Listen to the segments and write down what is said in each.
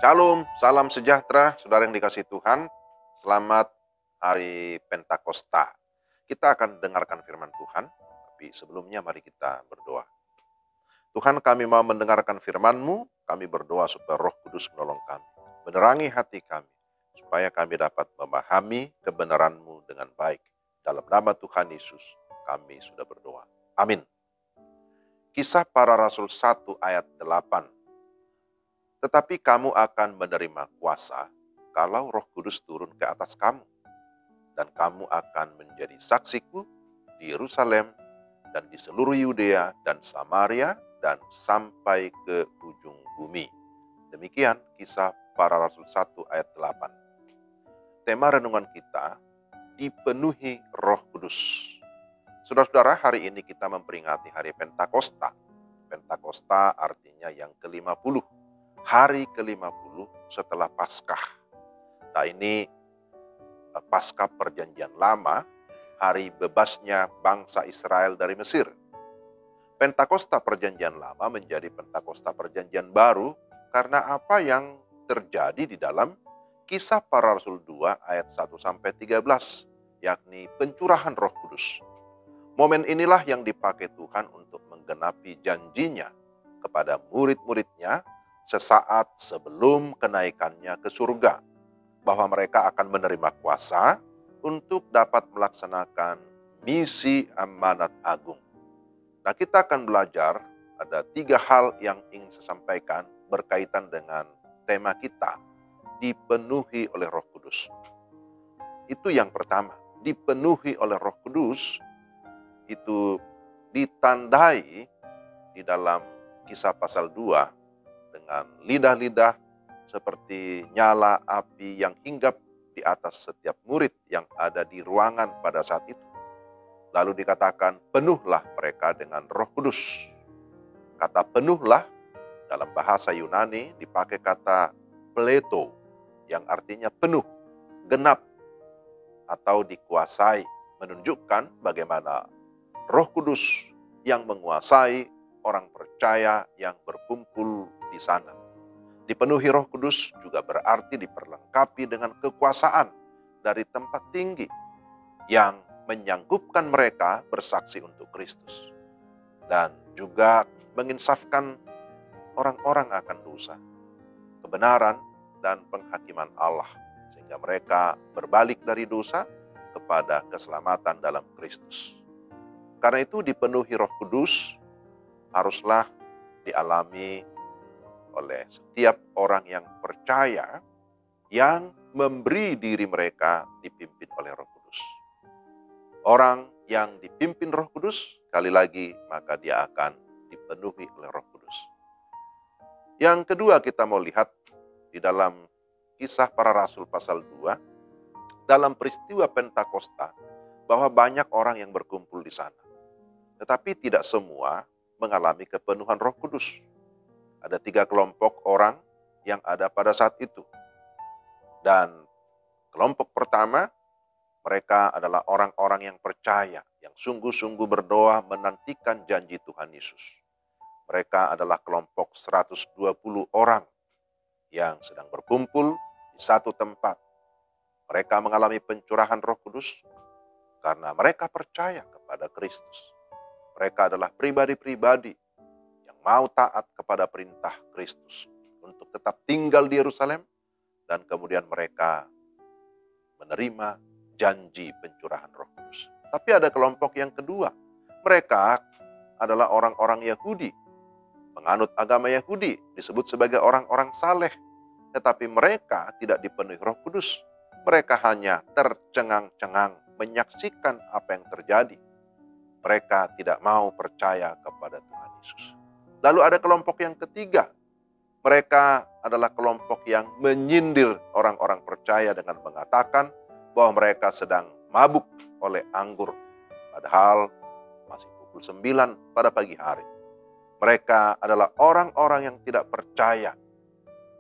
Shalom, salam sejahtera, saudara yang dikasihi Tuhan. Selamat hari Pentakosta. Kita akan dengarkan firman Tuhan, tapi sebelumnya mari kita berdoa. Tuhan, kami mau mendengarkan firman-Mu, kami berdoa supaya Roh Kudus menolong kami, menerangi hati kami, supaya kami dapat memahami kebenaran-Mu dengan baik. Dalam nama Tuhan Yesus, kami sudah berdoa. Amin. Kisah Para Rasul 1 ayat 8. Tetapi kamu akan menerima kuasa kalau Roh Kudus turun ke atas kamu. Dan kamu akan menjadi saksiku di Yerusalem dan di seluruh Yudea dan Samaria dan sampai ke ujung bumi. Demikian Kisah Para Rasul 1 ayat 8. Tema renungan kita, dipenuhi Roh Kudus. Saudara-saudara, hari ini kita memperingati hari Pentakosta. Pentakosta artinya yang ke-50. Hari ke-50 setelah Paskah. Nah, ini Paskah Perjanjian Lama, hari bebasnya bangsa Israel dari Mesir. Pentakosta Perjanjian Lama menjadi Pentakosta Perjanjian Baru karena apa yang terjadi di dalam Kisah Para Rasul 2 ayat 1-13, yakni pencurahan Roh Kudus. Momen inilah yang dipakai Tuhan untuk menggenapi janjinya kepada murid-muridnya sesaat sebelum kenaikannya ke surga, bahwa mereka akan menerima kuasa untuk dapat melaksanakan misi amanat agung. Nah, kita akan belajar ada 3 hal yang ingin saya sampaikan berkaitan dengan tema kita, dipenuhi oleh Roh Kudus. Itu yang pertama, dipenuhi oleh Roh Kudus itu ditandai di dalam Kisah pasal 2 dengan lidah-lidah seperti nyala api yang hinggap di atas setiap murid yang ada di ruangan pada saat itu. Lalu dikatakan, penuhlah mereka dengan Roh Kudus. Kata penuhlah dalam bahasa Yunani dipakai kata pleto, yang artinya penuh, genap, atau dikuasai, menunjukkan bagaimana Roh Kudus yang menguasai orang percaya yang berkumpul di sana. Dipenuhi Roh Kudus juga berarti diperlengkapi dengan kekuasaan dari tempat tinggi yang menyanggupkan mereka bersaksi untuk Kristus dan juga menginsafkan orang-orang akan dosa, kebenaran, dan penghakiman Allah, sehingga mereka berbalik dari dosa kepada keselamatan dalam Kristus. Karena itu dipenuhi Roh Kudus haruslah dialami oleh setiap orang yang percaya yang memberi diri mereka dipimpin oleh Roh Kudus. Orang yang dipimpin Roh Kudus, sekali lagi, maka dia akan dipenuhi oleh Roh Kudus. Yang kedua, kita mau lihat di dalam Kisah Para Rasul pasal 2, dalam peristiwa Pentakosta, bahwa banyak orang yang berkumpul di sana. Tetapi tidak semua mengalami kepenuhan Roh Kudus. Ada 3 kelompok orang yang ada pada saat itu. Dan kelompok pertama, mereka adalah orang-orang yang percaya, yang sungguh-sungguh berdoa menantikan janji Tuhan Yesus. Mereka adalah kelompok 120 orang yang sedang berkumpul di satu tempat. Mereka mengalami pencurahan Roh Kudus karena mereka percaya kepada Kristus. Mereka adalah pribadi-pribadi yang mau taat kepada perintah Kristus untuk tetap tinggal di Yerusalem, dan kemudian mereka menerima janji pencurahan Roh Kudus. Tapi ada kelompok yang kedua. Mereka adalah orang-orang Yahudi, penganut agama Yahudi, disebut sebagai orang-orang saleh. Tetapi mereka tidak dipenuhi Roh Kudus. Mereka hanya tercengang-cengang menyaksikan apa yang terjadi. Mereka tidak mau percaya kepada Tuhan Yesus. Lalu ada kelompok yang ketiga. Mereka adalah kelompok yang menyindir orang-orang percaya dengan mengatakan bahwa mereka sedang mabuk oleh anggur. Padahal masih pukul 9 pada pagi hari. Mereka adalah orang-orang yang tidak percaya,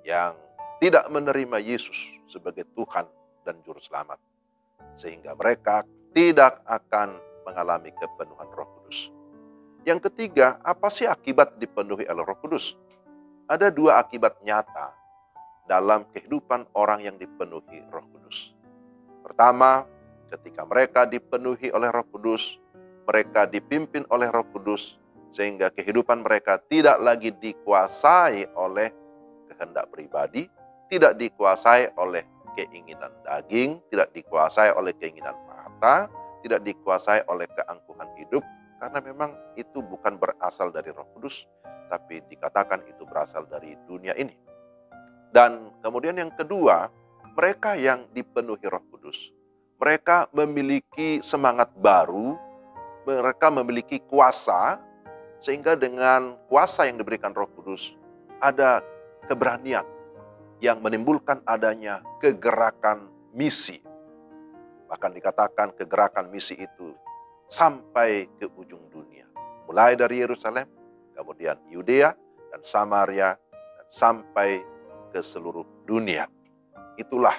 yang tidak menerima Yesus sebagai Tuhan dan Juru Selamat. Sehingga mereka tidak akan mengalami kepenuhan Roh Kudus. Yang ketiga, apa sih akibat dipenuhi oleh Roh Kudus? Ada 2 akibat nyata dalam kehidupan orang yang dipenuhi Roh Kudus. Pertama, ketika mereka dipenuhi oleh Roh Kudus, mereka dipimpin oleh Roh Kudus, sehingga kehidupan mereka tidak lagi dikuasai oleh kehendak pribadi, tidak dikuasai oleh keinginan daging, tidak dikuasai oleh keinginan mata, tidak dikuasai oleh keangkuhan hidup, karena memang itu bukan berasal dari Roh Kudus, tapi dikatakan itu berasal dari dunia ini. Dan kemudian yang kedua, mereka yang dipenuhi Roh Kudus, mereka memiliki semangat baru, mereka memiliki kuasa, sehingga dengan kuasa yang diberikan Roh Kudus, ada keberanian yang menimbulkan adanya kegerakan misi. Bahkan dikatakan kegerakan misi itu sampai ke ujung dunia. Mulai dari Yerusalem, kemudian Yudea dan Samaria, dan sampai ke seluruh dunia. Itulah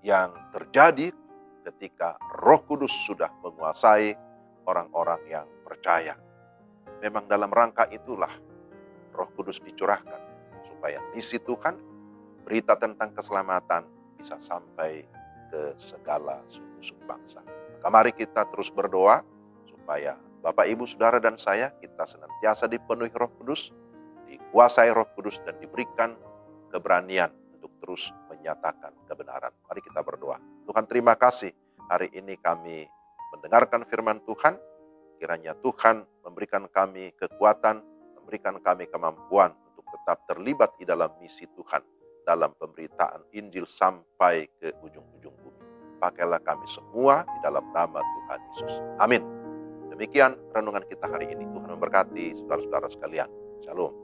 yang terjadi ketika Roh Kudus sudah menguasai orang-orang yang percaya. Memang dalam rangka itulah Roh Kudus dicurahkan, supaya misi Tuhan, berita tentang keselamatan bisa sampai ke segala suku bangsa. Maka mari kita terus berdoa supaya Bapak, Ibu, Saudara, dan saya, kita senantiasa dipenuhi Roh Kudus, dikuasai Roh Kudus, dan diberikan keberanian untuk terus menyatakan kebenaran. Mari kita berdoa. Tuhan, terima kasih hari ini kami mendengarkan firman Tuhan. Kiranya Tuhan memberikan kami kekuatan, memberikan kami kemampuan untuk tetap terlibat di dalam misi Tuhan, dalam pemberitaan Injil sampai ke ujung-ujung bumi. Pakailah kami semua di dalam nama Tuhan Yesus. Amin. Demikian renungan kita hari ini. Tuhan memberkati saudara-saudara sekalian. Shalom.